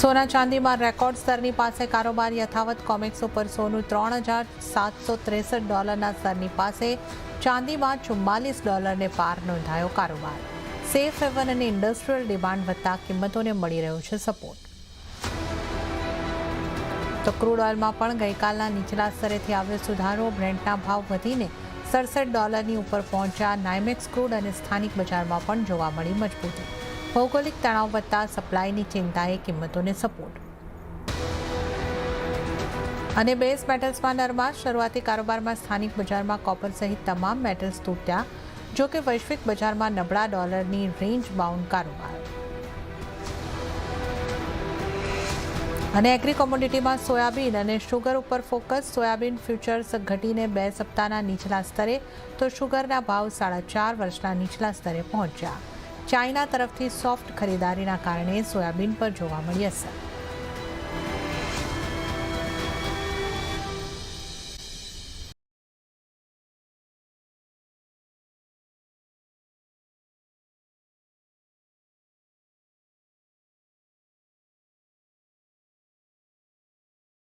સોના ચાંદીમાં record સ્તરની પાસે કારોબાર યથાવત. કોમેક્સ ઉપર સોનું $3,763 સ્તરની પાસે. ચાંદીમાં $44 પાર નોંધાયો કારોબાર. સેફ હેવન અને ઇન્ડસ્ટ્રીયલ ડિમાન્ડ વધતા કિંમતોને મળી રહ્યો છે સપોર્ટ. તો ક્રૂડ ઓઇલમાં પણ ગઈકાલના નીચલા સ્તરેથી આવ્યો સુધારો. બ્રેન્ટના ભાવ વધીને $67 ઉપર પહોંચ્યા. નાઇમેક્સ ક્રૂડ અને સ્થાનિક બજારમાં પણ જોવા મળી મજબૂતી. ભૌગોલિક તણાવ વધતા સપ્લાયની ચિંતાએ કિંમતોને સપોર્ટ. અને બેઝ મેટલ્સમાં નરમાશ. શરૂઆતી કારોબારમાં સ્થાનિક બજારમાં કોપર સહિત તમામ મેટલ્સ તૂટ્યા. જો કે વૈશ્વિક બજારમાં નબળા ડોલરની રેન્જ બાઉન્ડ કારોબાર. અને એગ્રી કોમોડિટીમાં સોયાબીન અને શુગર ઉપર ફોકસ. સોયાબીન ફ્યુચર્સ ઘટીને 2 સપ્તાહના નીચલા સ્તરે, તો શુગરના ભાવ 4.5 વર્ષના નીચલા સ્તરે પહોંચ્યા. ચાઇના તરફથી સોફ્ટ ખરીદારીના કારણે સોયાબીન પર જોવા મળી અસર.